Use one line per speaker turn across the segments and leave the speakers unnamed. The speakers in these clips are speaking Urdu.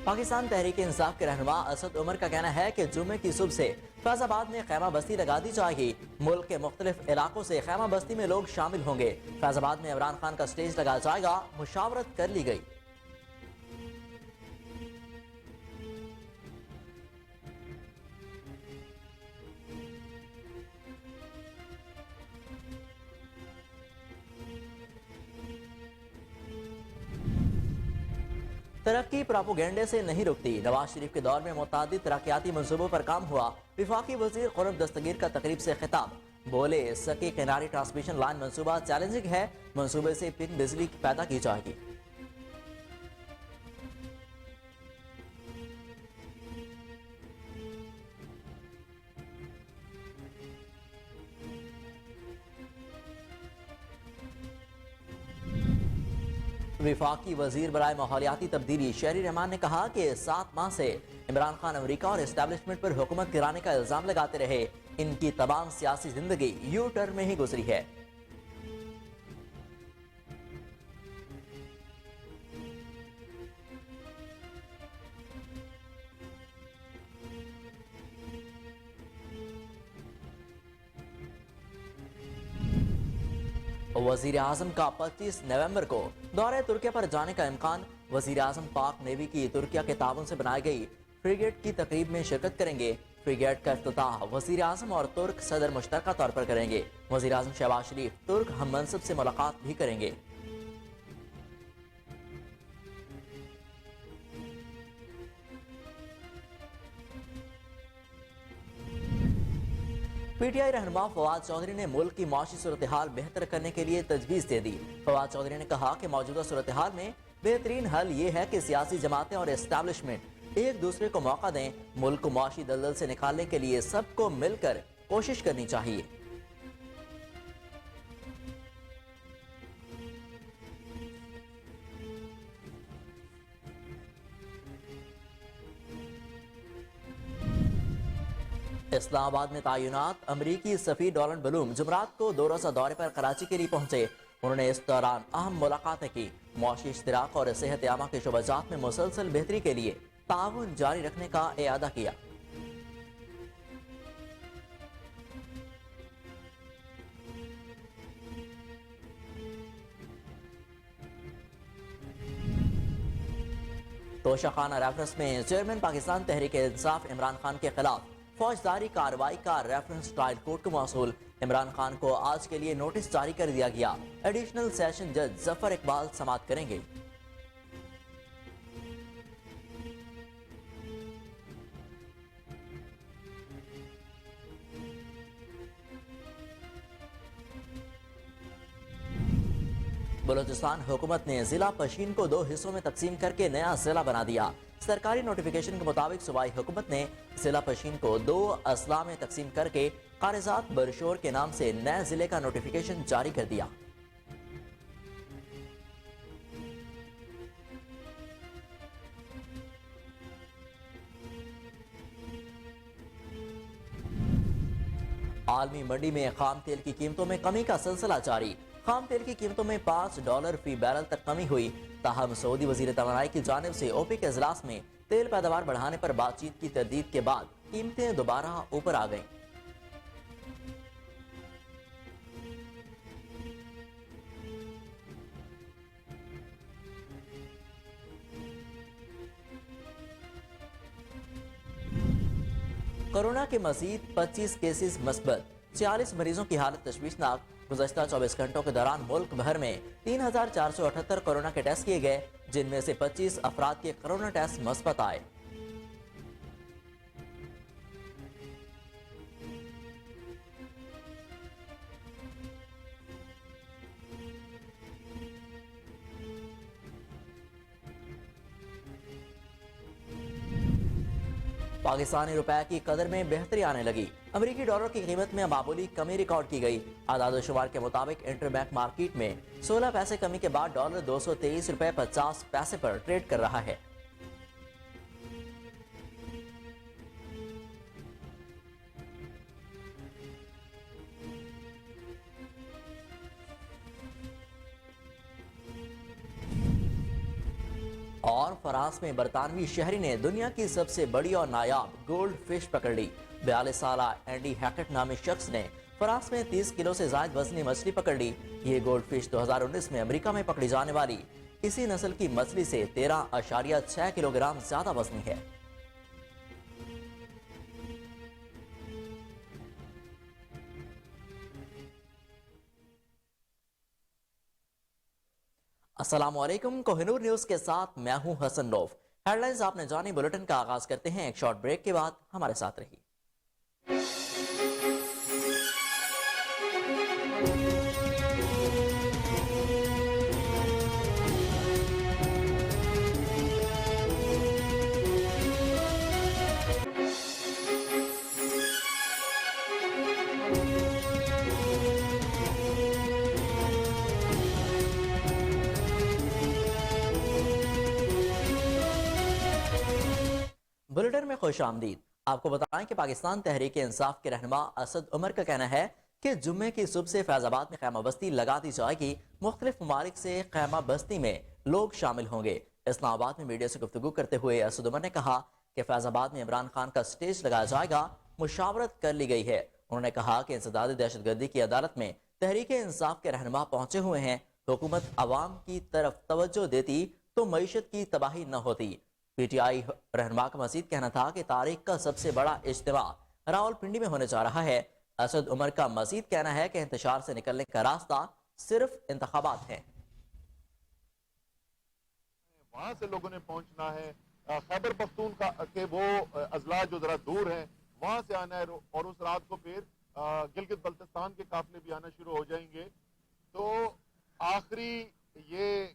پاکستان تحریک انصاف کے رہنما اسد عمر کا کہنا ہے کہ جمعے کی صبح سے فیض آباد میں خیمہ بستی لگا دی جائے گی۔ ملک کے مختلف علاقوں سے خیمہ بستی میں لوگ شامل ہوں گے۔ فیض آباد میں عمران خان کا سٹیج لگایا جائے گا، مشاورت کر لی گئی۔ ترقی پراپوگینڈے سے نہیں رکتی، نواز شریف کے دور میں متعدد ترقیاتی منصوبوں پر کام ہوا۔ وفاقی وزیر قرب دستگیر کا تقریب سے خطاب، بولے سکی کناری ٹرانسمیشن لائن منصوبہ چیلنجنگ ہے، منصوبے سے پن بجلی پیدا کی جائے گی۔ وفاقی وزیر برائے ماحولیاتی تبدیلی شہری رحمان نے کہا کہ 7 ماہ سے عمران خان امریکہ اور اسٹیبلشمنٹ پر حکومت گرانے کا الزام لگاتے رہے، ان کی تمام سیاسی زندگی یو ٹرن میں ہی گزری ہے۔ وزیر اعظم کا 25 نومبر کو دورہ ترکیہ پر جانے کا امکان، وزیر اعظم پاک نیوی کی ترکیہ کے تعاون سے بنائی گئی فریگیٹ کی تقریب میں شرکت کریں گے۔ فریگیٹ کا افتتاح وزیر اعظم اور ترک صدر مشترکہ طور پر کریں گے۔ وزیر اعظم شہباز شریف ترک ہم منصب سے ملاقات بھی کریں گے۔ پی ٹی آئی رہنما فواد چودھری نے ملک کی معاشی صورتحال بہتر کرنے کے لیے تجویز دے دی۔ فواد چودھری نے کہا کہ موجودہ صورتحال میں بہترین حل یہ ہے کہ سیاسی جماعتیں اور اسٹیبلشمنٹ ایک دوسرے کو موقع دیں۔ ملک کو معاشی دلدل سے نکالنے کے لیے سب کو مل کر کوشش کرنی چاہیے۔ اسلام آباد میں تعینات امریکی سفیر ڈونلڈ بلوم جمعرات کو 2 روزہ دورے پر کراچی کے لیے پہنچے۔ انہوں نے اس دوران اہم ملاقاتیں کی، معاشی اشتراک اور صحت عامہ کے شعبات میں مسلسل بہتری کے لیے تعاون جاری رکھنے کا اعادہ کیا۔ توشہ خانہ ریفرنس میں چیئرمین پاکستان تحریک انصاف عمران خان کے خلاف فوجداری کارروائی کا ریفرنس ٹرائل کورٹ کو موصول۔ عمران خان کو آج کے لیے نوٹس جاری کر دیا گیا۔ ایڈیشنل سیشن جج ظفر اقبال سماعت کریں گے۔ بلوچستان حکومت نے ضلع پشین کو 2 حصوں میں تقسیم کر کے نیا ضلع بنا دیا۔ سرکاری نوٹیفیکیشن کے مطابق صوبائی حکومت نے ضلع پشین کو 2 اضلاع میں تقسیم کر کے قارضات برشور کے نام سے نئے ضلع کا نوٹیفیکیشن جاری کر دیا۔ عالمی منڈی میں خام تیل کی قیمتوں میں کمی کا سلسلہ جاری۔ خام تیل کی قیمتوں میں $5 فی بیرل تک کمی ہوئی۔ تاہم سعودی وزیر توانائی کی جانب سے اوپیک اجلاس میں تیل پیداوار بڑھانے پر بات چیت کی تردید کے بعد قیمتیں دوبارہ اوپر آ گئیں۔ کورونا کے مزید 25 کیسز مثبت، 46 مریضوں کی حالت تشویشناک۔ گزشتہ 24 گھنٹوں کے دوران ملک بھر میں 3478 کورونا کے ٹیسٹ کیے گئے، جن میں سے 25 افراد کے کورونا ٹیسٹ مثبت آئے۔ پاکستانی روپے کی قدر میں بہتری آنے لگی، امریکی ڈالر کی قیمت میں معمولی کمی ریکارڈ کی گئی۔ اعداد و شمار کے مطابق انٹر بینک مارکیٹ میں 16 پیسے کمی کے بعد ڈالر 223.50 پر ٹریڈ کر رہا ہے۔ اور فرانس میں برطانوی شہری نے دنیا کی سب سے بڑی اور نایاب گولڈ فش پکڑ لی۔ 42 سالہ اینڈی ہیکٹ نامی شخص نے فرانس میں 30 کلو سے زائد وزنی مچھلی پکڑ لی۔ یہ گولڈ فش 2019 میں امریکہ میں پکڑی جانے والی اسی نسل کی مچھلی سے 13.6 کلو گرام زیادہ وزنی ہے۔ السلام علیکم، کوہ نور نیوز کے ساتھ میں ہوں حسن روف۔ ہیڈ لائنز آپ نے جانی، بلیٹن کا آغاز کرتے ہیں ایک شارٹ بریک کے بعد، ہمارے ساتھ رہی۔ بلیٹن میں خوش آمدید۔ آپ کو بتائیں کہ پاکستان تحریک انصاف کے رہنما اسد عمر کا کہنا ہے کہ جمعے کی صبح سے فیض آباد میں خیمہ بستی لگا دی جائے گی۔ مختلف ممالک سے خیمہ بستی میں لوگ شامل ہوں گے۔ اسلام آباد میں میڈیا سے گفتگو کرتے ہوئے اسد عمر نے کہا کہ فیض آباد میں عمران خان کا سٹیج لگایا جائے گا، مشاورت کر لی گئی ہے۔ انہوں نے کہا کہ انسداد دہشت گردی کی عدالت میں تحریک انصاف کے رہنما پہنچے ہوئے ہیں۔ حکومت عوام کی طرف توجہ دیتی تو معیشت کی تباہی نہ ہوتی۔ پی ٹی آئی رہنما کا مزید کہنا تھا کہ تاریخ کا سب سے بڑا اجتماع راولپنڈی میں ہونے جا رہا ہے۔ اسد عمر کا مزید کہنا ہے کہ انتشار سے نکلنے کا راستہ صرف انتخابات ہیں۔
وہاں سے لوگوں نے پہنچنا ہے، خیبر پختونخوا کے وہ اضلاع جو ذرا دور ہیں وہاں سے آنا ہے، اور اس رات کو پھر گلگت بلتستان کے قافلے بھی آنا شروع ہو جائیں گے۔ تو آخری یہ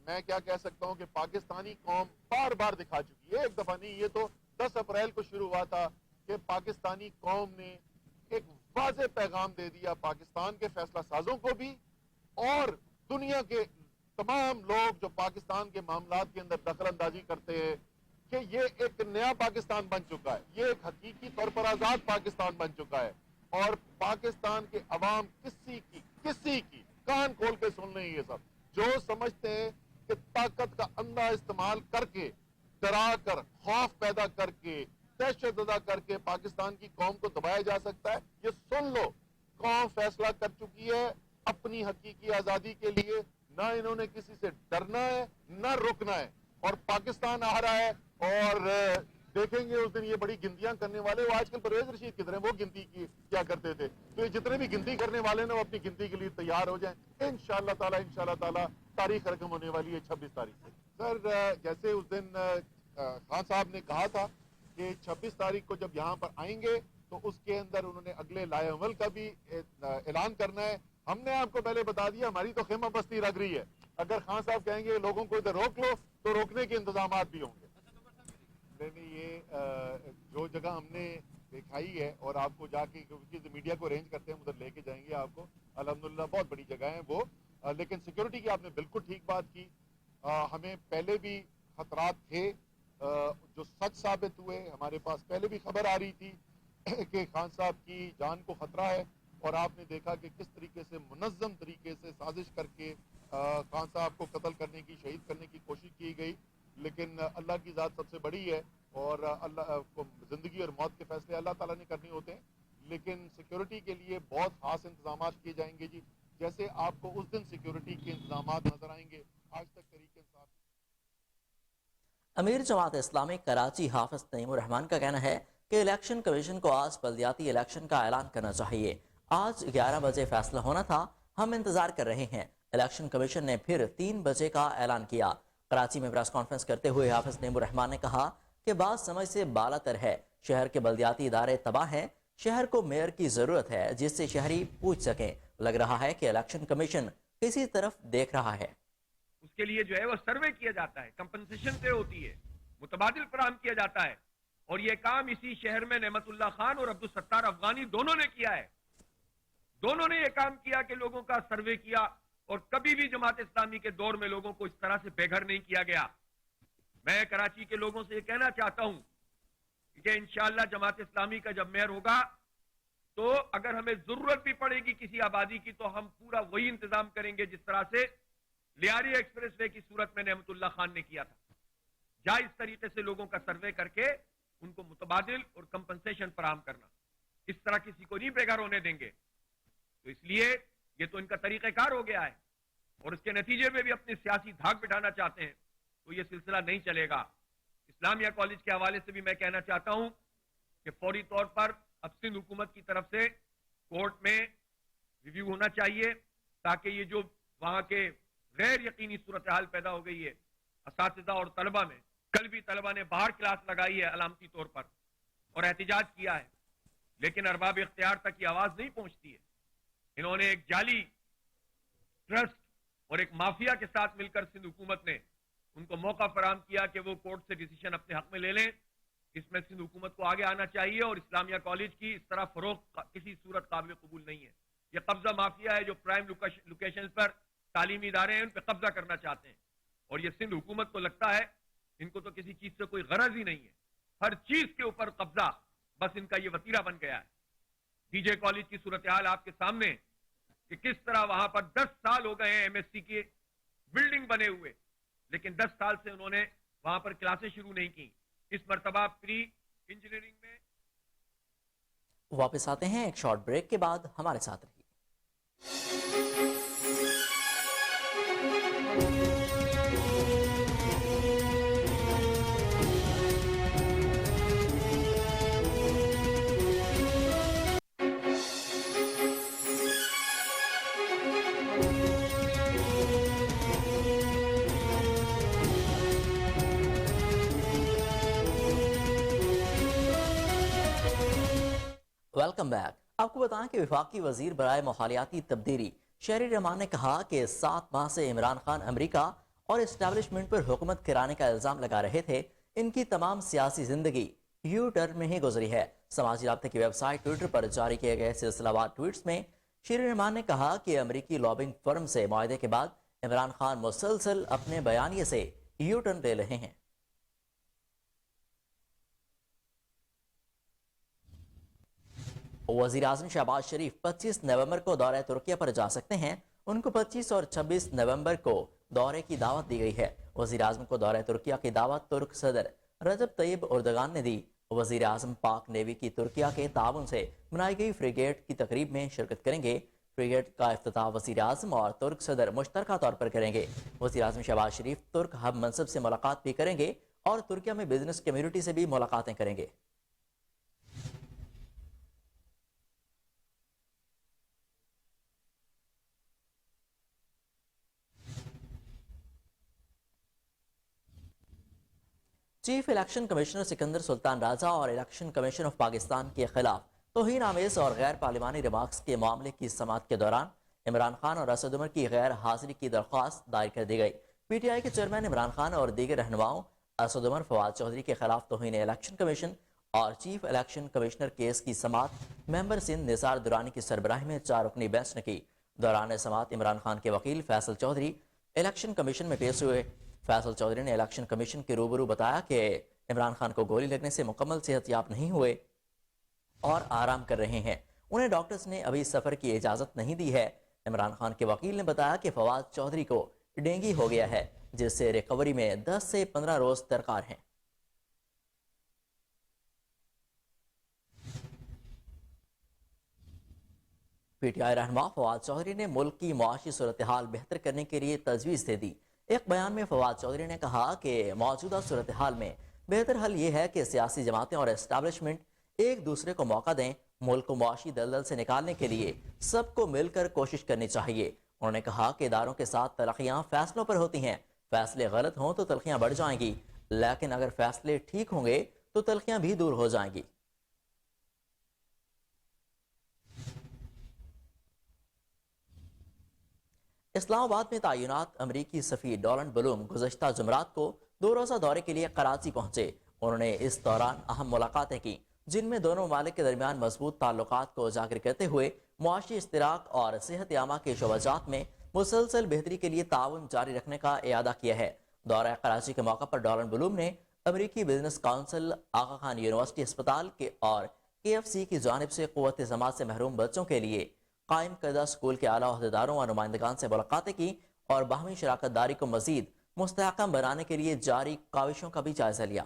میں کیا کہہ سکتا ہوں کہ پاکستانی قوم بار بار دکھا چکی ہے، ایک دفعہ نہیں، یہ تو 10 اپریل کو شروع ہوا تھا کہ پاکستانی قوم نے ایک واضح پیغام دے دیا پاکستان کے فیصلہ سازوں کو بھی اور دنیا کے تمام لوگ جو پاکستان کے معاملات کے اندر دخل اندازی کرتے ہیں کہ یہ ایک نیا پاکستان بن چکا ہے، یہ ایک حقیقی طور پر آزاد پاکستان بن چکا ہے، اور پاکستان کے عوام کسی کی کان کھول کے سن لیں۔ یہ سب جو سمجھتے ہیں کہ طاقت کا اندھا استعمال کر کے، ڈرا کر، خوف پیدا کر کے، دہشت زدہ کر کے پاکستان کی قوم کو دبایا جا سکتا ہے، یہ سن لو، قوم فیصلہ کر چکی ہے اپنی حقیقی آزادی کے لیے۔ نہ انہوں نے کسی سے ڈرنا ہے نہ رکنا ہے، اور پاکستان آ رہا ہے۔ اور دیکھیں گے اس دن یہ بڑی گنتیاں کرنے والے، وہ آج کل پرویز رشید کدھر ہیں، وہ گنتی کی کیا کرتے تھے، تو یہ جتنے بھی گنتی کرنے والے ہیں وہ اپنی گنتی کے لیے تیار ہو جائیں۔ انشاءاللہ تعالی تاریخ رقم ہونے والی ہے 26 تاریخ سے۔ سر جیسے اس دن خان صاحب نے کہا تھا کہ 26 تاریخ کو جب یہاں پر آئیں گے تو اس کے اندر انہوں نے اگلے لائحہ عمل کا بھی اعلان کرنا ہے۔ ہم نے آپ کو پہلے بتا دیا ہماری تو خیمہ بستی لگ رہی ہے، اگر خان صاحب کہیں گے لوگوں کو ادھر روک لو تو روکنے کے انتظامات بھی ہوں گے۔ نہیں، یہ جو جگہ ہم نے دکھائی ہے اور آپ کو جا کے میڈیا کو ارینج کرتے ہیں ادھر لے کے جائیں گے آپ کو، الحمدللہ بہت بڑی جگہ ہے وہ، لیکن سیکیورٹی کی آپ نے بالکل ٹھیک بات کی۔ ہمیں پہلے بھی خطرات تھے جو سچ ثابت ہوئے، ہمارے پاس پہلے بھی خبر آ رہی تھی کہ خان صاحب کی جان کو خطرہ ہے، اور آپ نے دیکھا کہ کس طریقے سے منظم طریقے سے سازش کر کے خان صاحب کو قتل کرنے کی، شہید کرنے کی کوشش کی گئی، لیکن اللہ کی ذات سب سے بڑی ہے، اور اللہ کو زندگی اور موت کے فیصلے اللہ تعالیٰ نے کرنے ہوتے ہیں، لیکن سیکیورٹی کے لیے بہت خاص انتظامات کیے جائیں گے جی، جیسے آپ کو اس دن سیکیورٹی کے انتظامات نظر آئیں گے آج تک طریقے سے۔
امیر جماعت اسلامی کراچی حافظ نعیم الرحمان کا کہنا ہے کہ الیکشن کمیشن کو آج بلدیاتی الیکشن کا اعلان کرنا چاہیے۔ آج 11 بجے فیصلہ ہونا تھا، ہم انتظار کر رہے ہیں۔ الیکشن کمیشن نے پھر 3 بجے کا اعلان کیا۔ کراچی میں پریس کانفرنس کرتے ہوئے حافظ نعیم الرحمان نے کہا کہ بات سمجھ سے بالا تر ہے، شہر کے بلدیاتی ادارے تباہ ہیں، شہر کو میئر کی ضرورت ہے جس سے شہری پوچھ سکیں۔ لگ رہا ہے کہ الیکشن کمیشن کسی طرف دیکھ رہا ہے۔
اس کے لیے جو ہے وہ سروے کیا جاتا ہے، کمپنسیشن سے ہوتی ہے، متبادل فراہم کیا جاتا ہے، اور یہ کام اسی شہر میں نعمت اللہ خان اور عبدالستار افغانی دونوں نے کیا ہے، دونوں نے یہ کام کیا کہ لوگوں کا سروے کیا، اور کبھی بھی جماعت اسلامی کے دور میں لوگوں کو اس طرح سے بے گھر نہیں کیا گیا۔ میں کراچی کے لوگوں سے یہ کہنا چاہتا ہوں کہ انشاءاللہ جماعت اسلامی کا جب میئر ہوگا تو اگر ہمیں ضرورت بھی پڑے گی کسی آبادی کی تو ہم پورا وہی انتظام کریں گے جس طرح سے لیاری ایکسپریس وے کی صورت میں نعمت اللہ خان نے کیا تھا۔ جائز طریقے سے لوگوں کا سروے کر کے ان کو متبادل اور کمپنسیشن فراہم کرنا. اس طرح کسی کو نہیں بے گھر ہونے دیں گے. تو اس لیے یہ تو ان کا طریقہ کار ہو گیا ہے اور اس کے نتیجے میں بھی اپنی سیاسی دھاک بٹھانا چاہتے ہیں. تو یہ سلسلہ نہیں چلے گا. اسلامیہ کالج کے حوالے سے بھی میں کہنا چاہتا ہوں کہ فوری طور پر اب سندھ حکومت کی طرف سے کورٹ میں ریویو ہونا چاہیے تاکہ یہ جو وہاں کے غیر یقینی صورتحال پیدا ہو گئی ہے اساتذہ اور طلبہ میں. کل بھی طلبہ نے باہر کلاس لگائی ہے علامتی طور پر اور احتجاج کیا ہے, لیکن ارباب اختیار تک یہ آواز نہیں پہنچتی ہے. انہوں نے ایک جعلی ٹرسٹ اور ایک مافیا کے ساتھ مل کر سندھ حکومت نے ان کو موقع فراہم کیا کہ وہ کورٹ سے ڈیسیشن اپنے حق میں لے لیں. اس میں سندھ حکومت کو آگے آنا چاہیے اور اسلامیہ کالج کی اس طرح فروخت کسی صورت قابل قبول نہیں ہے. یہ قبضہ مافیا ہے جو پرائم لوکیشن پر تعلیمی ادارے ہیں ان پہ قبضہ کرنا چاہتے ہیں, اور یہ سندھ حکومت کو لگتا ہے ان کو تو کسی چیز سے کوئی غرض ہی نہیں ہے. ہر چیز کے اوپر قبضہ بس ان کا یہ وتیرہ بن گیا ہے. ڈی جے کالج کی صورتحال آپ کے سامنے کہ کس طرح وہاں پر 10 سال ہو گئے ہیں ایم ایس سی کے بلڈنگ بنے ہوئے, لیکن 10 سال سے انہوں نے وہاں پر کلاسیں شروع نہیں کی. اس مرتبہ پری انجینئرنگ میں
واپس آتے ہیں ایک شارٹ بریک کے بعد. ہمارے ساتھ رہیے. Welcome back. آپ کو بتائیں کہ وفاقی وزیر برائے ماحولیاتی تبدیلی شہری رحمان نے کہا کہ 7 ماہ سے عمران خان امریکہ اور اسٹیبلشمنٹ پر حکومت کرانے کا الزام لگا رہے تھے. ان کی تمام سیاسی زندگی یو ٹرن میں ہی گزری ہے. سماجی رابطے کی ویب سائٹ ٹویٹر پر جاری کیے گئے سلسلہ وار ٹویٹس میں شہری رحمان نے کہا کہ امریکی لابنگ فرم سے معاہدے کے بعد عمران خان مسلسل اپنے بیانیے سے یو ٹرن لے رہے ہیں. وزیر اعظم شہباز شریف 25 نومبر کو دورہ ترکیہ پر جا سکتے ہیں. ان کو 25 اور 26 نومبر کو دورے کی دعوت دی گئی ہے. وزیر اعظم کو دورہ ترکیہ کی دعوت ترک صدر رجب طیب اردگان نے دی. وزیر اعظم پاک نیوی کی ترکیہ کے تعاون سے بنائی گئی فریگیٹ کی تقریب میں شرکت کریں گے. فریگیٹ کا افتتاح وزیر اعظم اور ترک صدر مشترکہ طور پر کریں گے. وزیر اعظم شہباز شریف ترک ہب منصب سے ملاقات بھی کریں گے اور ترکیہ میں بزنس کمیونٹی سے بھی ملاقاتیں کریں گے. چیف الیکشن کمشنر سکندر سلطان رازا اور الیکشن کمیشن آف پاکستان کے خلاف توہین آمیز اور غیر پارلیمانی ریمارکس کے معاملے کی سماعت کے دوران عمران خان اور اسد عمر کی غیر حاضری کی درخواست دائر کر دی گئی. پی ٹی آئی کے چیئرمین عمران خان اور دیگر رہنماؤں اسد عمر فواد چودھری کے خلاف توہین الیکشن کمیشن اور چیف الیکشن کمشنر کیس کی سماعت ممبر سندھ نثار درانی کی سربراہی میں 4 رکنی بینچ نے کی. دوران سماعت عمران خان کے وکیل فیصل چودھری الیکشن کمیشن میں پیش ہوئے. فیصل چودھری نے الیکشن کمیشن کے روبرو بتایا کہ عمران خان کو گولی لگنے سے مکمل صحت یاب نہیں ہوئے اور آرام کر رہے ہیں. انہیں ڈاکٹرز نے ابھی سفر کی اجازت نہیں دی ہے. عمران خان کے وکیل نے بتایا کہ فواد چودھری کو ڈینگی ہو گیا ہے جس سے ریکوری میں 10 سے 15 روز درکار ہیں. پی ٹی آئی رہنما فواد چودھری نے ملک کی معاشی صورتحال بہتر کرنے کے لیے تجویز دے دی. ایک بیان میں فواد چودھری نے کہا کہ موجودہ صورتحال میں بہتر حل یہ ہے کہ سیاسی جماعتیں اور اسٹیبلشمنٹ ایک دوسرے کو موقع دیں. ملک کو معاشی دلدل سے نکالنے کے لیے سب کو مل کر کوشش کرنی چاہیے. انہوں نے کہا کہ اداروں کے ساتھ تلخیاں فیصلوں پر ہوتی ہیں. فیصلے غلط ہوں تو تلخیاں بڑھ جائیں گی, لیکن اگر فیصلے ٹھیک ہوں گے تو تلخیاں بھی دور ہو جائیں گی. اسلام آباد میں تعینات امریکی سفیر ڈولن بلوم گزشتہ جمعرات کو 2 روزہ دورے کے لیے کراچی پہنچے. انہوں نے اس دوران اہم ملاقاتیں کی جن میں دونوں ممالک کے درمیان مضبوط تعلقات کو اجاگر کرتے ہوئے معاشی اشتراک اور صحت عامہ کے شعبات میں مسلسل بہتری کے لیے تعاون جاری رکھنے کا اعادہ کیا ہے. دورہ کراچی کے موقع پر ڈولن بلوم نے امریکی بزنس کونسل, آغا خان یونیورسٹی اسپتال کے اور KFC کی جانب سے قوت سماعت سے محروم بچوں کے لیے قائم کردہ اسکول کے اعلیٰ عہدیداروں اور نمائندگان سے ملاقاتیں کی اور باہمی شراکت داری کو مزید مستحکم بنانے کے لیے جاری کاوشوں کا بھی جائزہ لیا۔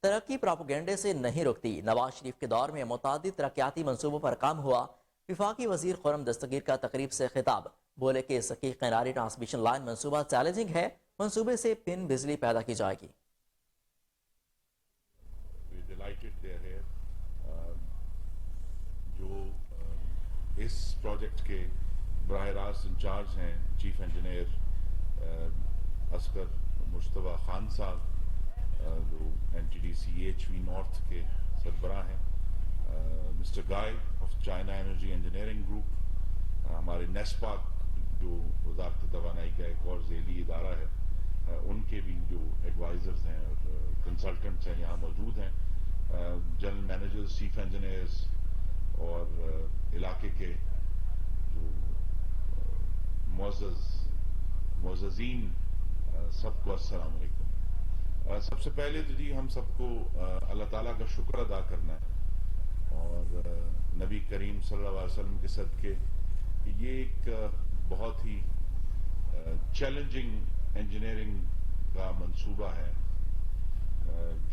ترقی پراپوگینڈے سے نہیں رکتی، نواز شریف کے دور میں متعدد ترقیاتی منصوبوں پر کام ہوا۔ وفاقی وزیر خرم دستگیر کا تقریب سے خطاب، بولے کہ سکی قناری ٹرانسمیشن لائن منصوبہ چیلنجنگ ہے، منصوبے سے پن بجلی پیدا کی جائے گی۔
جو اس پروجیکٹ کے براہ راست انچارج ہیں چیف انجینئر اصغر مشتبہ خان صاحب، جو NTDC نارتھ کے سربراہ ہیں، mister guy of China energy engineering group, ہمارے نیسپاک جو وزارت توانائی کا ایک اور ذیلی ادارہ ہے، ان کے بھی جو ایڈوائزرز ہیں اور کنسلٹنٹس ہیں یہاں موجود ہیں، جنرل مینیجرز، چیف انجینئرز اور علاقے کے جو معززین، سب کو السلام علیکم۔ سب سے پہلے تو جی ہم سب کو اللہ تعالیٰ کا شکر ادا کرنا ہے اور نبی کریم صلی اللہ علیہ وسلم کے صدقے کہ یہ ایک بہت ہی چیلنجنگ انجینئرنگ کا منصوبہ ہے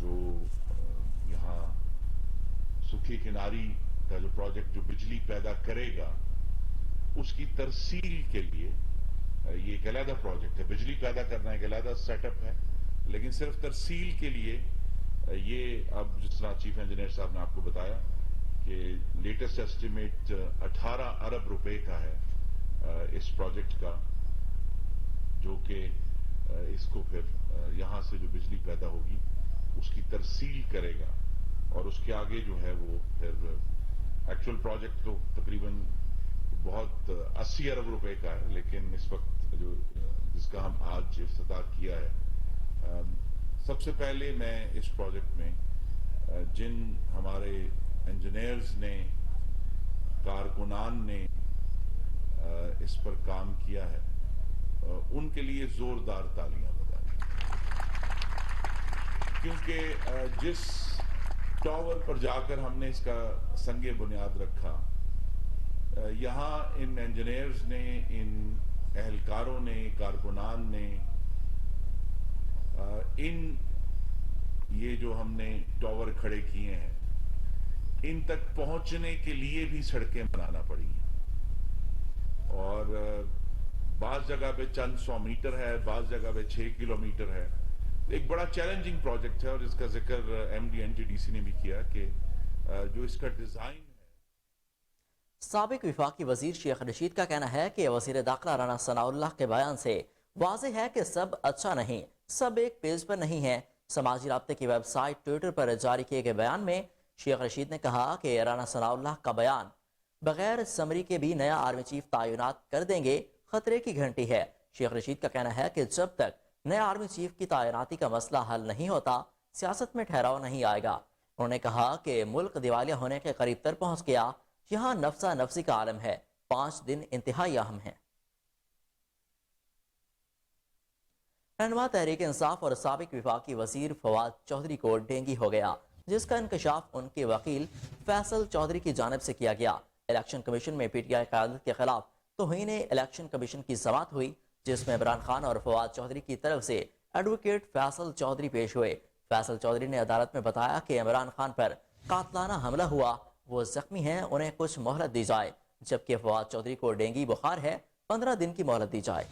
جو یہاں سکھی کناری کا جو پروجیکٹ جو بجلی پیدا کرے گا اس کی ترسیل کے لیے یہ ایک علیحدہ پروجیکٹ ہے۔ بجلی پیدا کرنا ایک علیحدہ سیٹ اپ ہے، لیکن صرف ترسیل کے لیے یہ اب جس طرح چیف انجینئر صاحب نے آپ کو بتایا کہ لیٹسٹ ایسٹیمیٹ 18 ارب روپے کا ہے اس پروجیکٹ کا، جو کہ اس کو پھر یہاں سے جو بجلی پیدا ہوگی اس کی ترسیل کرے گا، اور اس کے آگے جو ہے وہ پھر ایکچوئل پروجیکٹ تو تقریباً بہت 80 ارب روپے کا ہے، لیکن اس وقت جو جس کا ہم آج افتتاح کیا ہے، سب سے پہلے میں اس پروجیکٹ میں جن ہمارے انجینئرز نے، کارکنان نے اس پر کام کیا ہے ان کے لیے زوردار تالیاں بجائیں، کیونکہ جس ٹاور پر جا کر ہم نے اس کا سنگ بنیاد رکھا، یہاں ان انجینئرز نے، ان اہلکاروں نے، کارکنان نے، ان یہ جو ہم نے ٹاور کھڑے کیے ہیں ان تک پہنچنے کے لیے بھی سڑکیں بنانا پڑی ہیں، اور بعض جگہ پہ چند 100 میٹر ہے، بعض جگہ پہ 6 کلومیٹر ہے۔ ایک بڑا چیلنجنگ پروجیکٹ ہے، اور اس کا ذکر MD NTDC نے بھی کیا کہ جو اس کا ڈیزائن ہے۔
سابق وفاقی وزیر شیخ رشید کا کہنا ہے کہ وزیر داخلہ رانا ثناء اللہ کے بیان سے واضح ہے کہ سب اچھا نہیں، سب ایک پیج پر نہیں ہے۔ سماجی رابطے کی ویب سائٹ ٹویٹر پر جاری کیے گئے بیان میں شیخ رشید نے کہا کہ رانا ثناء اللہ کا بیان بغیر سمری کے بھی نیا آرمی چیف تعینات کر دیں گے خطرے کی گھنٹی ہے۔ شیخ رشید کا کہنا ہے کہ جب تک نیا آرمی چیف کی تعیناتی کا مسئلہ حل نہیں ہوتا، سیاست میں ٹھہراؤ نہیں آئے گا۔ انہوں نے کہا کہ ملک دیوالیہ ہونے کے قریب تر پہنچ گیا، یہاں نفسا نفسی کا عالم ہے، 5 دن انتہائی اہم ہیں۔ رہنما تحریک انصاف اور سابق وفاقی وزیر فواد چودھری کو ڈینگی ہو گیا، جس کا انکشاف ان کے وکیل فیصل چودھری کی جانب سے کیا گیا۔ الیکشن کمیشن میں PTI قیادت کے خلاف توہین الیکشن کمیشن کی سماعت ہوئی، جس میں عمران خان اور فواد چودھری کی طرف سے ایڈوکیٹ فیصل چودھری پیش ہوئے۔ فیصل چودھری نے عدالت میں بتایا کہ عمران خان پر قاتلانہ حملہ ہوا، وہ زخمی ہیں، انہیں کچھ مہلت دی جائے، جبکہ فواد چودھری کو ڈینگی بخار ہے، 15 دن کی مہلت دی جائے۔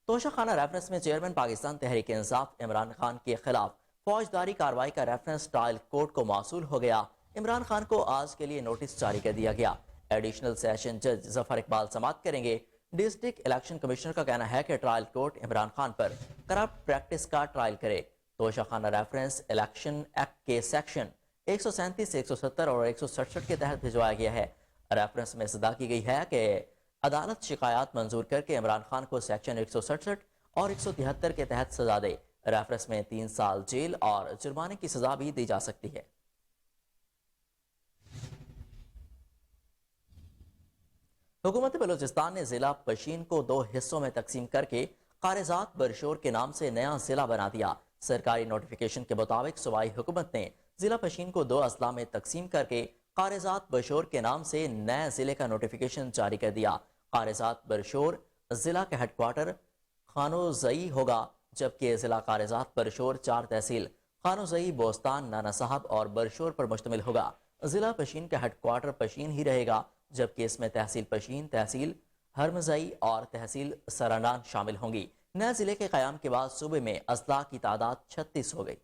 توشہ خانہ ریفرنس میں چیئرمین پاکستان تحریک انصاف عمران خان کے خلاف فوجداری کارروائی کا ریفرنس ٹرائل کورٹ کو موصول ہو گیا۔ عمران خان کو آج کے لیے نوٹس جاری کر دیا گیا۔ ایڈیشنل سیشن جج ظفر اقبال سماعت کریں گے۔ ڈسٹرکٹ الیکشن کمشنر کا کہنا ہے کہ ٹرائل کورٹ عمران خان پر کرپٹ پریکٹس کا ٹرائل کرے۔ توشہ خانہ ریفرنس الیکشن ایکٹ کے سیکشن 137، 170 اور 167 کے تحت بھجوایا گیا ہے۔ ریفرنس میں صدا کی گئی ہے کہ عدالت شکایات منظور کر کے عمران خان کو سیکشن 167 اور 173 کے تحت سزا دے۔ ریفرنس میں 3 سال جیل اور جرمانے کی سزا بھی دی جا سکتی ہے۔ حکومت بلوچستان نے ضلع پشین کو 2 حصوں میں تقسیم کر کے قارزات برشور کے نام سے نیا ضلع بنا دیا۔ سرکاری نوٹیفیکیشن کے مطابق صوبائی حکومت نے ضلع پشین کو 2 اضلاع میں تقسیم کر کے قارزات برشور کے نام سے نئے ضلع کا نوٹیفیکیشن جاری کر دیا۔ قارزات برشور ضلع کا ہیڈ کوارٹر خانوزئی ہوگا، جبکہ ضلع قارزات برشور 4 تحصیل خانوزئی، بوستان، نانا صاحب اور برشور پر مشتمل ہوگا۔ ضلع پشین کا ہیڈ کوارٹر پشین ہی رہے گا، جبکہ اس میں تحصیل پشین، تحصیل ہرمزئی اور تحصیل سرانان شامل ہوں گی۔ نئے ضلع کے قیام کے بعد صوبے میں اضلاع کی تعداد 36 ہو گئی۔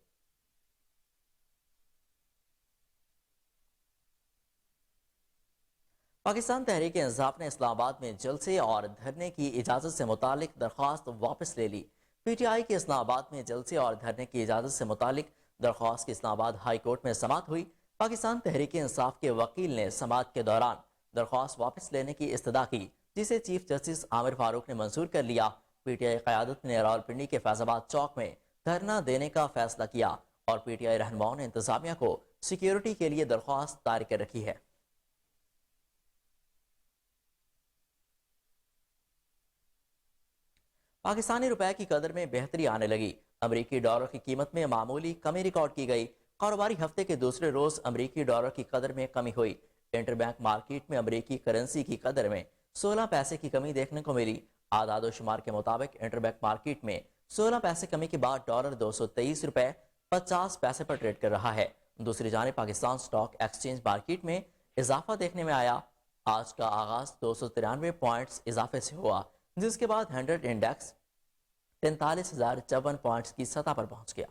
پاکستان تحریک انصاف نے اسلام آباد میں جلسے اور دھرنے کی اجازت سے متعلق درخواست واپس لے لی۔ پی ٹی آئی کی اسلام آباد میں جلسے اور دھرنے کی اجازت سے متعلق درخواست کی اسلام آباد ہائی کورٹ میں سماعت ہوئی۔ پاکستان تحریک انصاف کے وکیل نے سماعت کے دوران درخواست واپس لینے کی استدعا کی، جسے چیف جسٹس عامر فاروق نے منظور کر لیا۔ پی ٹی آئی قیادت نے راولپنڈی کے فیض آباد چوک میں دھرنا دینے کا فیصلہ کیا اور پی ٹی آئی رہنماؤں نے انتظامیہ کو سیکیورٹی کے لیے درخواست طاری کر رکھی ہے۔ پاکستانی روپے کی قدر میں بہتری آنے لگی، امریکی ڈالر کی قیمت میں معمولی کمی ریکارڈ کی گئی۔ کاروباری ہفتے کے دوسرے روز امریکی ڈالر کی قدر میں کمی ہوئی۔ انٹر بینک مارکیٹ میں امریکی کرنسی کی قدر میں 16 پیسے کی کمی دیکھنے کو ملی۔ اعداد و شمار کے مطابق انٹر بینک مارکیٹ میں 16 پیسے کمی کے بعد ڈالر 223 روپے 50 پیسے پر ٹریڈ کر رہا ہے۔ دوسری جانب پاکستان سٹاک ایکسچینج مارکیٹ میں اضافہ دیکھنے میں آیا۔ آج کا آغاز 293 پوائنٹس اضافے سے ہوا، جس کے بعد 100 انڈیکس 43,054 پوائنٹس کی سطح پر پہنچ گیا۔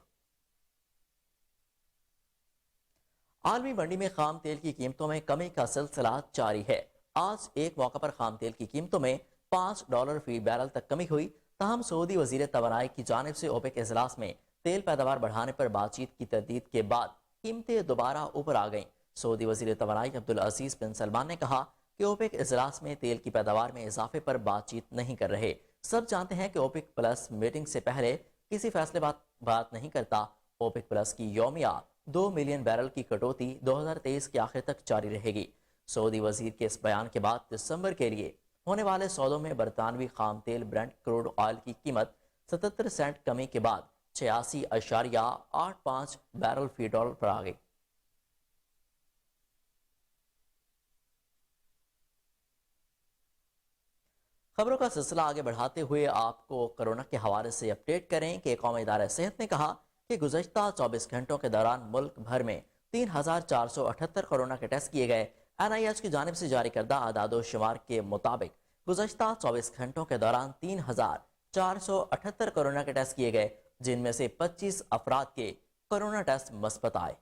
عالمی منڈی میں خام تیل کی قیمتوں میں کمی کا سلسلہ جاری ہے۔ آج ایک موقع پر خام تیل کی قیمتوں میں $5 فی بیرل تک کمی ہوئی، تاہم سعودی وزیر توانائی کی جانب سے اوپیک اجلاس میں تیل پیداوار بڑھانے پر بات چیت کی تردید کے بعد قیمتیں دوبارہ اوپر آ گئیں۔ سعودی وزیر توانائی عبدالعزیز بن سلمان نے کہا کہ اوپیک اجلاس میں تیل کی پیداوار میں اضافے پر بات چیت نہیں کر رہے۔ سب جانتے ہیں کہ اوپیک پلس میٹنگ سے پہلے کسی فیصلے بات نہیں کرتا۔ اوپیک پلس کی یومیہ 2 ملین بیرل کی کٹوتی 2023 کے آخر تک جاری رہے گی۔ سعودی وزیر کے اس بیان کے بعد دسمبر کے لیے ہونے والے سودوں میں برطانوی خام تیل برنٹ کروڈ آئل کی قیمت 77 سینٹ کمی کے بعد 86.85 بیرل فی ڈالر پر آ گئی۔ خبروں کا سلسلہ آگے بڑھاتے ہوئے آپ کو کورونا کے حوالے سے اپڈیٹ کریں کہ قومی ادارہ صحت نے کہا کہ گزشتہ 24 گھنٹوں کے دوران ملک بھر میں 3,478 کورونا کے ٹیسٹ کیے گئے۔ NIH کی جانب سے جاری کردہ اعداد و شمار کے مطابق گزشتہ 24 گھنٹوں کے دوران 3,478 کورونا کے ٹیسٹ کیے گئے، جن میں سے 25 افراد کے کورونا ٹیسٹ مثبت آئے۔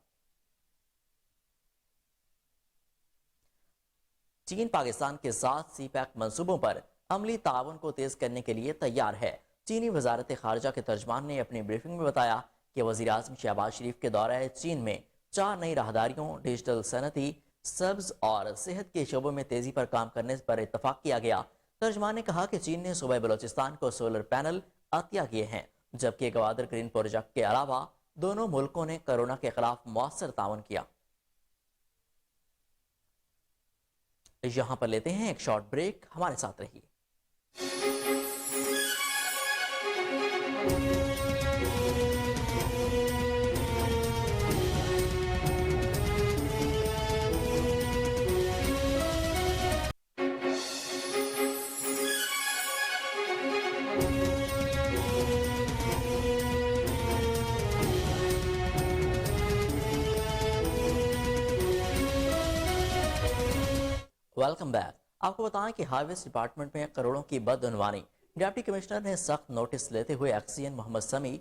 چین پاکستان کے ساتھ سی پیک منصوبوں پر عملی تعاون کو تیز کرنے کے لیے تیار ہے۔ چینی وزارت خارجہ کے ترجمان نے اپنی بریفنگ میں بتایا کہ وزیر اعظم شہباز شریف کے دورہ چین میں 4 نئی راہداریوں، ڈیجیٹل صنعتی، سبز اور صحت کے شعبوں میں تیزی پر کام کرنے پر اتفاق کیا گیا۔ ترجمان نے کہا کہ چین نے صوبہ بلوچستان کو سولر پینل عطیہ کیے ہیں، جبکہ گوادر گرین پروجیکٹ کے علاوہ دونوں ملکوں نے کورونا کے خلاف مؤثر تعاون کیا۔ یہاں پر لیتے ہیں ایک شارٹ بریک، ہمارے ساتھ رہیے۔ Welcome back. آپ کو بتائیں کہ ہائی ویز ڈپارٹمنٹ میں کروڑوں کی بدعنوانی۔ ڈپٹی کمشنر نے سخت نوٹس لیتے ہوئے ایکسین محمد سمیع،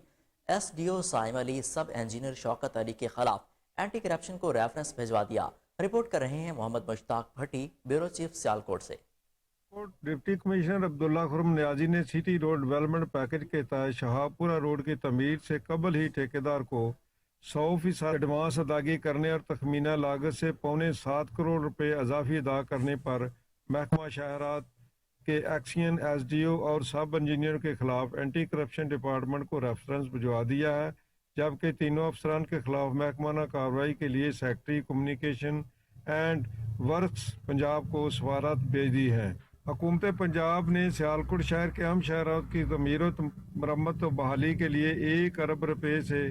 ایس ڈی او سائم علی، سب انجینئر شوکت علی کے خلاف اینٹی کرپشن کو ریفرنس بھجوا دیا۔ رپورٹ کر رہے ہیں محمد مشتاق بھٹی، بیورو چیف سیالکوٹ سے۔
ڈپٹی کمشنر عبداللہ خرم نیازی نے سٹی روڈ ڈیولپمنٹ پیکج کے تحت شہابپورہ روڈ کی تعمیر سے قبل ہی ٹھیکیدار کو 100% ایڈوانس ادائیگی کرنے اور تخمینہ لاگت سے 7.25 کروڑ روپے اضافی ادا کرنے پر محکمہ شاہراہات کے ایکسین ایس ڈی او اور سب انجینئر کے خلاف اینٹی کرپشن ڈپارٹمنٹ کو ریفرنس بھجوا دیا ہے، جبکہ تینوں افسران کے خلاف محکمہ کارروائی کے لیے secretary communication and works Punjab کو سفارت بھیج دی ہے۔ حکومت پنجاب نے سیالکوٹ شہر کے اہم شاہراہات کی تعمیر و مرمت و بحالی کے لیے 1 ارب روپے سے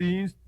3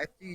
FC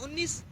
19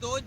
2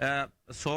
100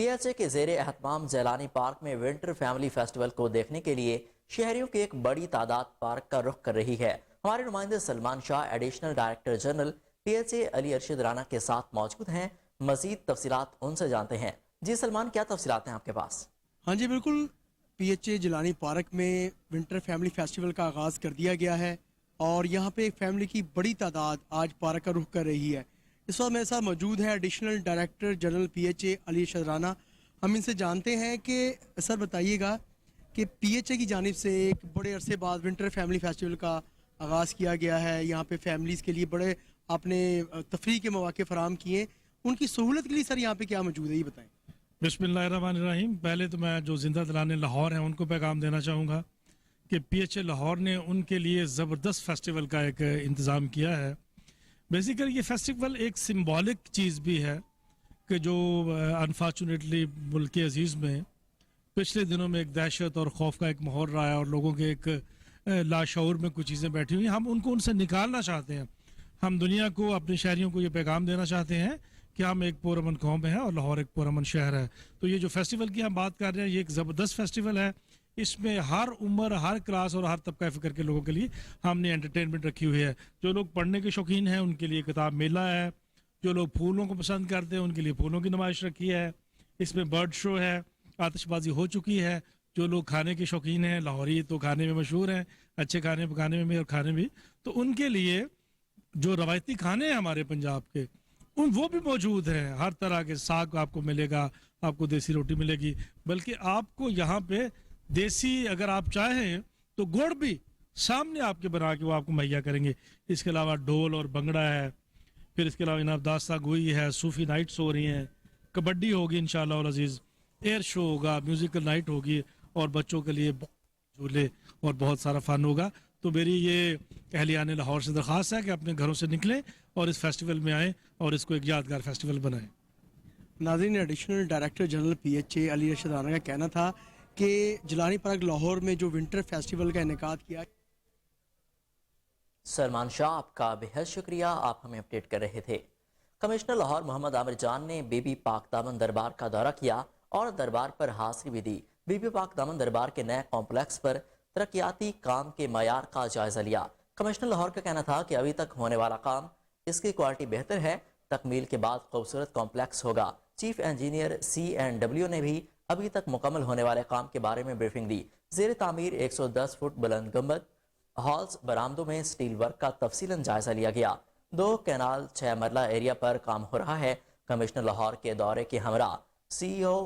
PHA کے زیر اہتمام جیلانی پارک میں ونٹر فیملی فیسٹیول کو دیکھنے کے لیے شہریوں کی ایک بڑی تعداد پارک کا رخ کر رہی ہے. ہمارے نمائندے سلمان شاہ ایڈیشنل ڈائریکٹر جنرل PHA علی ارشد رانا کے ساتھ موجود ہیں. مزید تفصیلات ان سے جانتے ہیں. جی سلمان، کیا تفصیلات ہیں آپ کے پاس؟
ہاں جی بالکل، PHA جیلانی پارک میں ونٹر فیملی فیسٹیول کا آغاز کر دیا گیا ہے اور یہاں پہ ایک فیملی کی بڑی تعداد آج پارک کا رخ کر رہی ہے. اس وقت میرے ساتھ موجود ہے ایڈیشنل ڈائریکٹر جنرل PHA علی ارشد رانا. ہم ان سے جانتے ہیں کہ سر بتائیے گا کہ PHA کی جانب سے ایک بڑے عرصے بعد ونٹر فیملی فیسٹیول کا آغاز کیا گیا ہے. یہاں پہ فیملیز کے لیے بڑے آپ نے تفریح کے مواقع فراہم کیے. ان کی سہولت کے لیے سر یہاں پہ کیا موجود ہے یہ بتائیں.
بسم اللہ الرحمن الرحیم. پہلے تو میں جو زندہ دلانے لاہور ہیں ان کو پیغام دینا چاہوں گا کہ PHA لاہور نے ان کے لیے زبردست فیسٹیول کا ایک انتظام کیا ہے. بیسیکلی یہ فیسٹیول ایک سمبولک چیز بھی ہے کہ جو انفارچونیٹلی ملک عزیز میں پچھلے دنوں میں ایک دہشت اور خوف کا ایک ماحول رہا ہے اور لوگوں کے ایک لاشعور میں کچھ چیزیں بیٹھی ہوئی ہیں. ہم ان کو ان سے نکالنا چاہتے ہیں. ہم دنیا کو، اپنے شہریوں کو یہ پیغام دینا چاہتے ہیں کہ ہم ایک پرامن قوم ہیں اور لاہور ایک پرامن شہر ہے. تو یہ جو فیسٹیول کی ہم بات کر رہے ہیں یہ ایک زبردست فیسٹیول ہے. اس میں ہر عمر، ہر کلاس اور ہر طبقہ فکر کے لوگوں کے لیے ہم نے انٹرٹینمنٹ رکھی ہوئی ہے. جو لوگ پڑھنے کے شوقین ہیں ان کے لیے کتاب میلہ ہے. جو لوگ پھولوں کو پسند کرتے ہیں ان کے لیے پھولوں کی نمائش رکھی ہے. اس میں برڈ شو ہے، آتش بازی ہو چکی ہے. جو لوگ کھانے کے شوقین ہیں، لاہوری تو کھانے میں مشہور ہیں، اچھے کھانے پکانے میں اور کھانے بھی، تو ان کے لیے جو روایتی کھانے ہیں ہمارے پنجاب کے وہ بھی موجود ہیں. ہر طرح کے ساگ آپ کو ملے گا، آپ کو دیسی روٹی ملے گی، بلکہ آپ کو یہاں پہ دیسی اگر آپ چاہیں تو گڑ بھی سامنے آپ کے بنا کے وہ آپ کو مہیا کریں گے. اس کے علاوہ ڈھول اور بنگڑا ہے. پھر اس کے علاوہ انعام داستہ گوئی ہے، صوفی نائٹس ہو رہی ہیں، کبڈی ہوگی انشاءاللہ العزیز، ایئر شو ہوگا، میوزیکل نائٹ ہوگی اور بچوں کے لیے جھولے اور بہت سارا فن ہوگا. تو میری یہ اہلیان لاہور سے درخواست ہے کہ اپنے گھروں سے نکلیں اور اس فیسٹیول میں آئیں اور اس کو ایک یادگار فیسٹیول بنائیں.
ناظرین، ایڈیشنل ڈائریکٹر جنرل PHA علی ارشد رانا کا کہنا تھا کہ جیلانی پارک لاہور میں جو ونٹر فیسٹیول کا انعقاد کیا.
سلمان شاہ، آپ کا بہت شکریہ، آپ ہمیں اپڈیٹ کر رہے تھے. کمشنر لاہور محمد عامر جان نے بی بی پاک دامن دربار کا دورہ کیا اور دربار پر حاضری بھی دی. بی بی پاک دامن دربار کے نئے کمپلیکس پر ترقیاتی کام کے معیار کا جائزہ لیا. کمشنر لاہور کا کہنا تھا کہ ابھی تک ہونے والا کام، اس کی کوالٹی بہتر ہے. تکمیل کے بعد خوبصورت کمپلیکس ہوگا. چیف انجینئر C&W نے بھی ابھی تک مکمل ہونے والے کام کے بارے میں بریفنگ دی. زیر تعمیر 110 فٹ بلند گنبد، ہالز، برآمدوں میں سٹیل ورک کا تفصیلاً جائزہ لیا گیا. 2 کینال 6 مرلہ ایریا پر کام ہو رہا ہے. کمشنر لاہور کے دورے کے ہمراہ CEO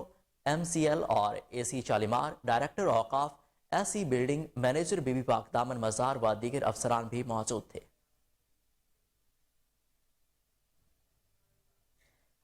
MCL اور AC شالیمار، ڈائریکٹر اوقاف SC building, manager Bibi Pak پاک دامن مزار و دیگر افسران بھی موجود تھے.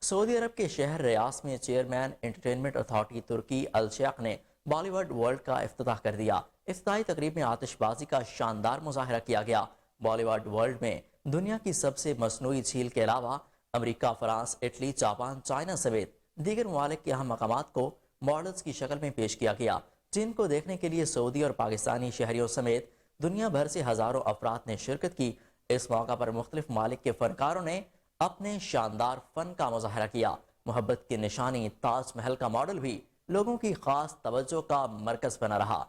سعودی عرب کے شہر ریاض میں چیئرمین انٹرٹینمنٹ اتھارٹی ترکی الشیخ نے بالی ووڈ ورلڈ کا افتتاح کر دیا. افتتاحی تقریب میں آتش بازی کا شاندار مظاہرہ کیا گیا. بالی ووڈ ورلڈ میں دنیا کی سب سے مصنوعی جھیل کے علاوہ امریکہ، فرانس، اٹلی، جاپان، چائنا سمیت دیگر ممالک کے اہم مقامات کو ماڈلز کی شکل میں پیش کیا گیا، جن کو دیکھنے کے لیے سعودی اور پاکستانی شہریوں سمیت دنیا بھر سے ہزاروں افراد نے شرکت کی. اس موقع پر مختلف ممالک کے فنکاروں نے اپنے شاندار فن کا مظاہرہ کیا. محبت کی نشانی تاج محل کا ماڈل بھی لوگوں کی خاص توجہ کا مرکز بنا رہا.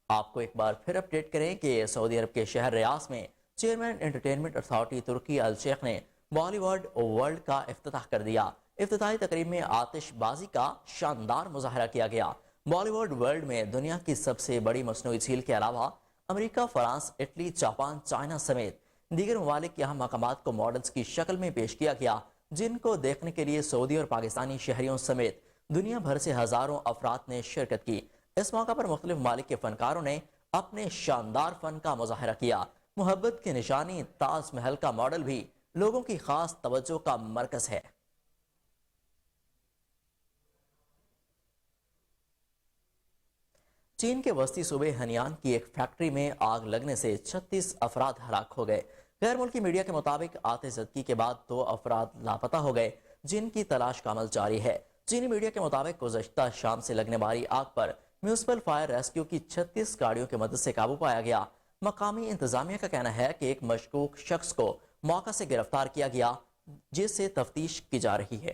آپ کو ایک بار پھر اپڈیٹ کریں کہ سعودی عرب کے شہر ریاض میں چیئرمین انٹرٹینمنٹ اتھارٹی ترکی الشیخ نے بالی ووڈ ورلڈ کا افتتاح کر دیا. افتتاحی تقریب میں آتش بازی کا شاندار مظاہرہ کیا گیا. بالی ووڈ ورلڈ میں دنیا کی سب سے بڑی مصنوعی جھیل کے علاوہ امریکہ، فرانس، اٹلی، جاپان، چائنا سمیت دیگر ممالک کے اہم مقامات کو ماڈلز کی شکل میں پیش کیا گیا، جن کو دیکھنے کے لیے سعودی اور پاکستانی شہریوں سمیت دنیا بھر سے ہزاروں افراد نے شرکت کی. اس موقع پر مختلف ممالک کے فنکاروں نے اپنے شاندار فن کا مظاہرہ کیا. محبت کی نشانی تاج محل کا ماڈل بھی لوگوں کی خاص توجہ کا مرکز ہے. چین کے وسطی صوبے ہنیان کی ایک فیکٹری میں آگ لگنے سے 36 افراد ہلاک ہو گئے. غیر ملکی میڈیا کے مطابق آتش زدگی کے بعد 2 افراد لاپتہ ہو گئے، جن کی تلاش کا عمل جاری ہے. چینی میڈیا کے مطابق گزشتہ شام سے لگنے والی آگ پر میونسپل فائر ریسکیو کی 36 گاڑیوں کی مدد سے قابو پایا گیا. مقامی انتظامیہ کا کہنا ہے کہ ایک مشکوک شخص کو موقع سے گرفتار کیا گیا، جس سے تفتیش کی جا رہی ہے.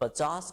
50